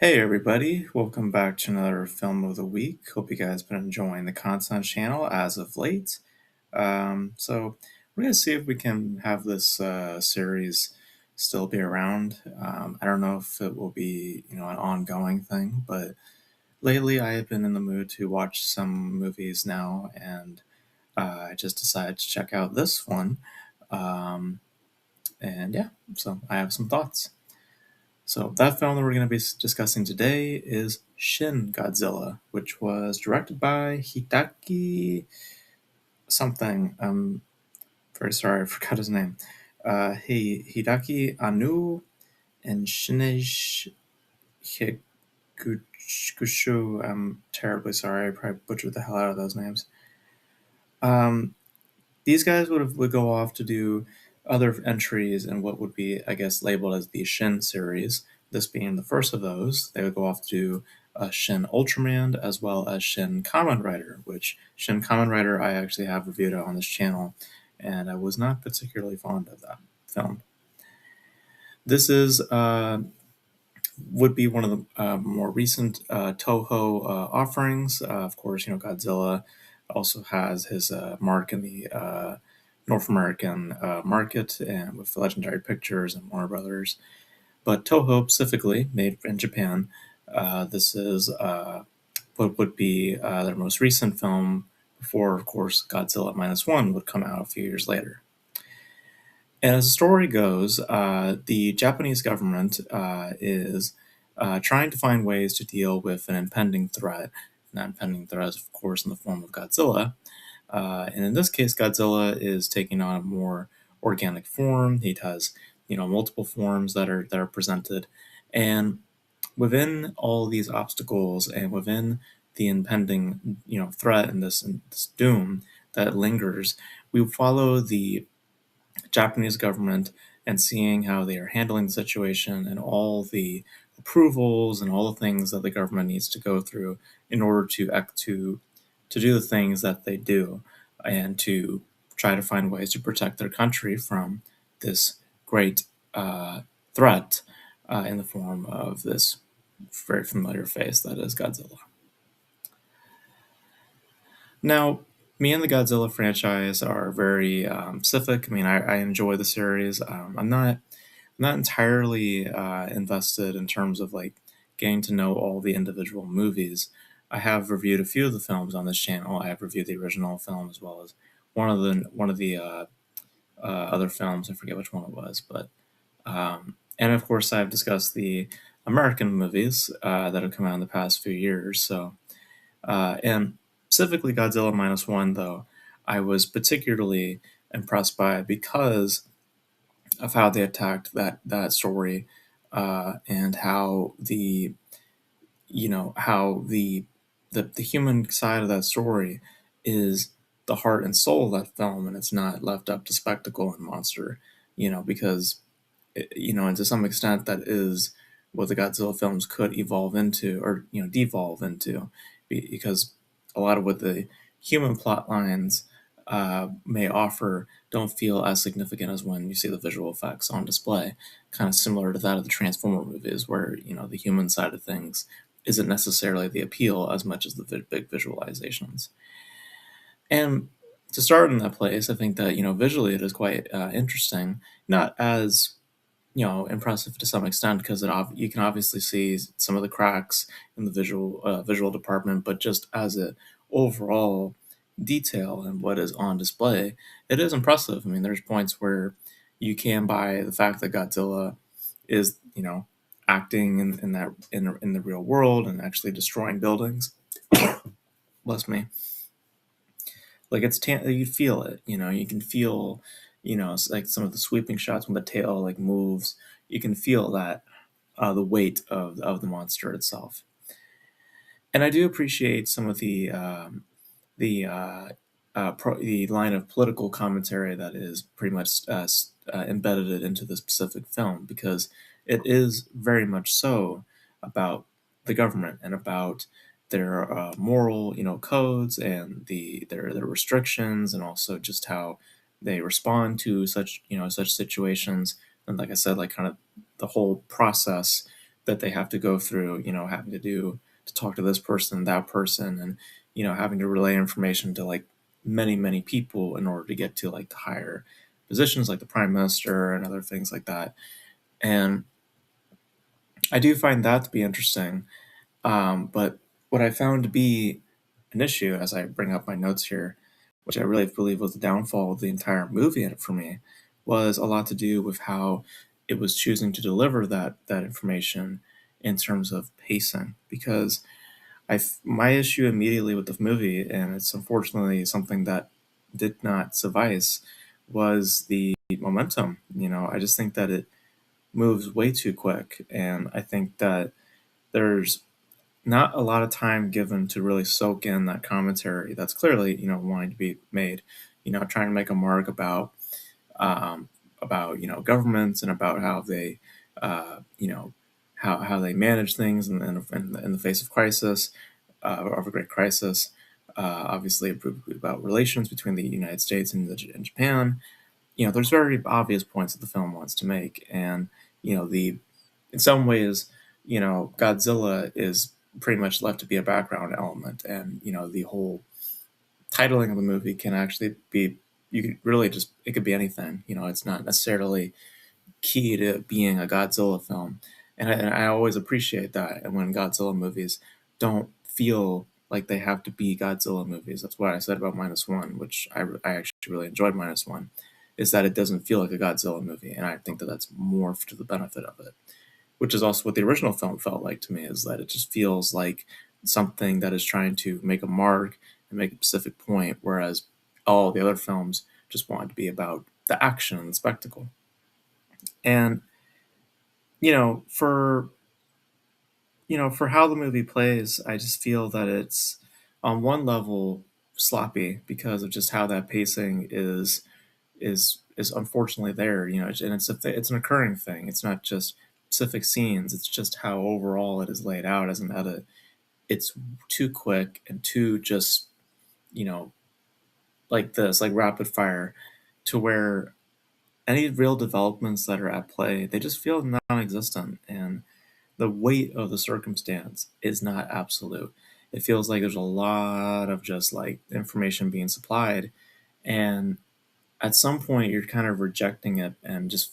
Hey everybody, welcome back to another film of the week. Hope you guys been enjoying the content channel as of late. So we're gonna see if we can have this series still be around. I don't know if it will be an ongoing thing, but lately I have been in the mood to watch some movies now, and I just decided to check out this one. Um, and yeah, so I have some thoughts. So that film that we're going to be discussing today is Shin Godzilla, which was directed by Hideki something. I'm very sorry, I forgot his name. Hideki Anu and Shinesh Higuchi. I'm terribly sorry. I probably butchered the hell out of those names. Um, these guys would go off to do other entries in what would be, I guess, labeled as the Shin series. This being the first of those, they would go off to do Shin Ultraman as well as Shin Kamen Rider, which Shin Kamen Rider I actually have reviewed on this channel, and I was not particularly fond of that film. This is would be one of the more recent Toho offerings. Of course, Godzilla also has his mark in the North American market and with Legendary Pictures and Warner Brothers. But Toho specifically, made in Japan, this is what would be their most recent film before, of course, Godzilla Minus One would come out a few years later. And as the story goes, the Japanese government is trying to find ways to deal with an impending threat. And that impending threat is, of course, in the form of Godzilla. And in this case, Godzilla is taking on a more organic form. He has, multiple forms that are presented, and within all these obstacles and within the impending, threat and this doom that lingers, we follow the Japanese government and seeing how they are handling the situation and all the approvals and all the things that the government needs to go through in order to act to do the things that they do and to try to find ways to protect their country from this great threat in the form of this very familiar face that is Godzilla. Now, me and the Godzilla franchise are very specific. I mean, I enjoy the series. I'm not entirely invested in terms of like getting to know all the individual movies. I have reviewed a few of the films on this channel. I have reviewed the original film as well as one of the other films. I forget which one it was, but and of course I've discussed the American movies that have come out in the past few years. So and specifically Godzilla Minus One, though, I was particularly impressed by it because of how they attacked that story and how the human side of that story is the heart and soul of that film, and it's not left up to spectacle and monster, because and to some extent that is what the Godzilla films could evolve into or devolve into, because a lot of what the human plot lines may offer don't feel as significant as when you see the visual effects on display. Kind of similar to that of the Transformer movies, where the human side of things isn't necessarily the appeal as much as the big visualizations. And to start in that place, I think that visually it is quite interesting, not as impressive to some extent because you can obviously see some of the cracks in the visual department, but just as a overall detail and what is on display, it is impressive. I mean, there's points where you can buy the fact that Godzilla is acting in the real world and actually destroying buildings. Bless me. Like you feel it. You can feel it's like some of the sweeping shots when the tail like moves. You can feel that the weight of the monster itself. And I do appreciate some of the line of political commentary that is pretty much embedded into the specific film, because it is very much so about the government and about their moral codes and their restrictions, and also just how they respond to such situations. And like I said, like kind of the whole process that they have to go through, having to talk to this person, that person, and having to relay information to like many, many people in order to get to like the higher positions like the prime minister and other things like that. And I do find that to be interesting. But what I found to be an issue as I bring up my notes here, which I really believe was the downfall of the entire movie for me, was a lot to do with how it was choosing to deliver that information in terms of pacing. Because my issue immediately with the movie, and it's unfortunately something that did not suffice, was the momentum. I just think that it moves way too quick, and I think that there's not a lot of time given to really soak in that commentary that's clearly wanting to be made, trying to make a mark um, about governments and about how they how they manage things in the face of crisis, of a great crisis. Obviously about relations between the United States and Japan. There's very obvious points that the film wants to make, and the in some ways, Godzilla is pretty much left to be a background element, and the whole titling of the movie can actually be, you could really just, it could be anything. It's not necessarily key to being a Godzilla film, and I always appreciate that. And when Godzilla movies don't feel like they have to be Godzilla movies, that's what I said about Minus One, which I actually really enjoyed Minus One, is that it doesn't feel like a Godzilla movie, and I think that that's more to the benefit of it, which is also what the original film felt like to me, is that it just feels like something that is trying to make a mark and make a specific point, whereas all the other films just wanted to be about the action and the spectacle. And for for how the movie plays, I just feel that it's on one level sloppy because of just how that pacing is unfortunately there. And it's an occurring thing. It's not just specific scenes. It's just how overall it is laid out as an edit. It's too quick and too just you know like this, like rapid fire, to where any real developments that are at play, they just feel non-existent, and the weight of the circumstance is not absolute. It feels like there's a lot of just like information being supplied, and at some point you're kind of rejecting it and just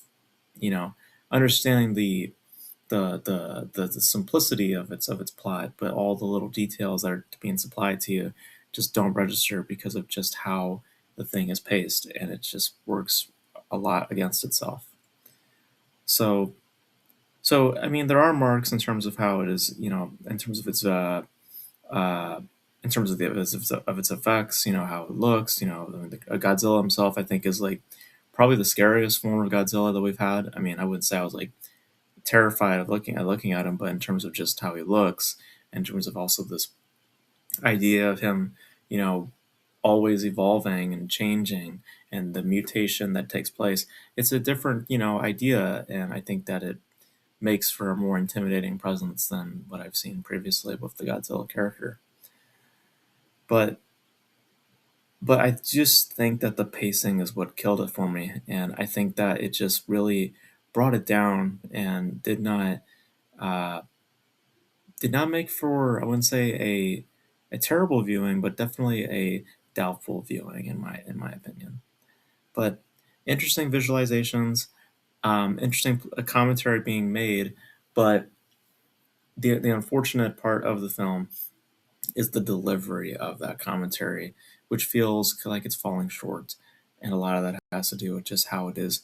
you know understanding the simplicity of its plot, but all the little details that are being supplied to you just don't register because of just how the thing is paced, and it just works a lot against itself. So I mean, there are marks in terms of how it is, in terms of its uh, in terms of its effects, how it looks. I mean, Godzilla himself, I think, is like probably the scariest form of Godzilla that we've had. I mean, I wouldn't say I was like terrified of looking at him, but in terms of just how he looks, in terms of also this idea of him, you know, always evolving and changing, and the mutation that takes place, it's a different, idea, and I think that it makes for a more intimidating presence than what I've seen previously with the Godzilla character. But I just think that the pacing is what killed it for me, and I think that it just really brought it down and uh, did not make for, I wouldn't say a terrible viewing, but definitely a doubtful viewing in my opinion. But interesting visualizations, interesting commentary being made, but the unfortunate part of the film is the delivery of that commentary, which feels like it's falling short, and a lot of that has to do with just how it is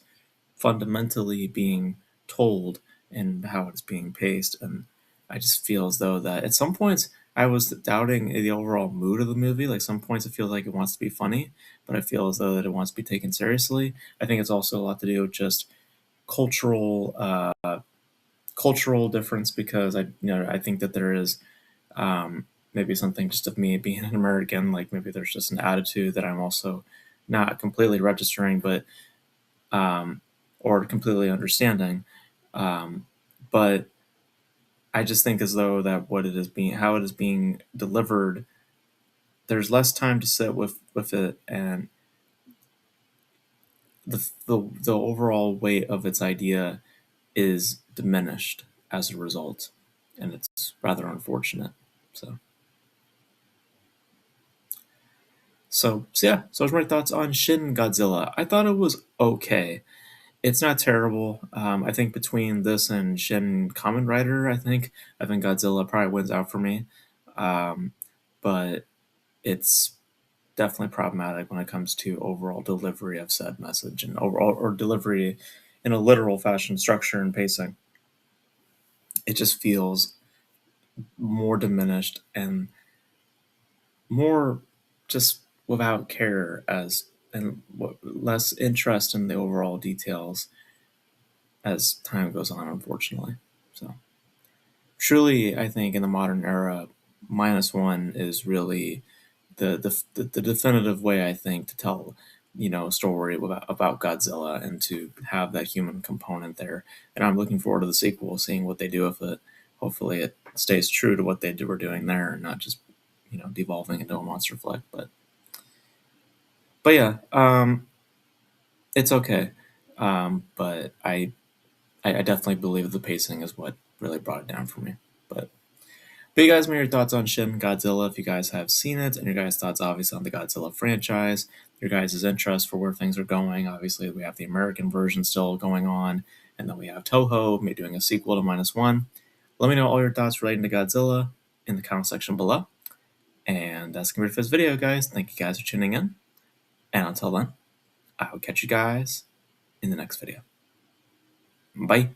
fundamentally being told and how it's being paced. And I just feel as though that at some points I was doubting the overall mood of the movie. Like some points it feels like it wants to be funny, but I feel as though that it wants to be taken seriously. I think it's also a lot to do with just cultural cultural difference, because I think that there is maybe something just of me being an American. Like maybe there's just an attitude that I'm also not completely registering, but or completely understanding. Um, but I just think as though that what it is being, how it is being delivered, there's less time to sit with it, and the overall weight of its idea is diminished. as a result, and it's rather unfortunate. So, yeah. So those are my thoughts on Shin Godzilla. I thought it was okay. It's not terrible. I think between this and Shin Kamen Rider, I think Godzilla probably wins out for me. Um, but it's definitely problematic when it comes to overall delivery of said message and overall or delivery in a literal fashion, structure and pacing. It just feels more diminished and more just without care as and less interest in the overall details as time goes on, unfortunately. So truly, I think in the modern era, -1 is really the definitive way, I think, to tell a story about Godzilla and to have that human component there. And I'm looking forward to the sequel, seeing what they do with it. Hopefully, it stays true to what were doing there, and not just devolving into a monster flick. But yeah, it's okay. But I definitely believe the pacing is what really brought it down for me. But you guys, me your thoughts on Shin Godzilla if you guys have seen it, and your guys' thoughts obviously on the Godzilla franchise, your guys' interest for where things are going. Obviously, we have the American version still going on, and then we have Toho maybe doing a sequel to -1. Let me know all your thoughts relating to Godzilla in the comment section below. And that's gonna be it for this video, guys. Thank you guys for tuning in. And until then, I will catch you guys in the next video. Bye.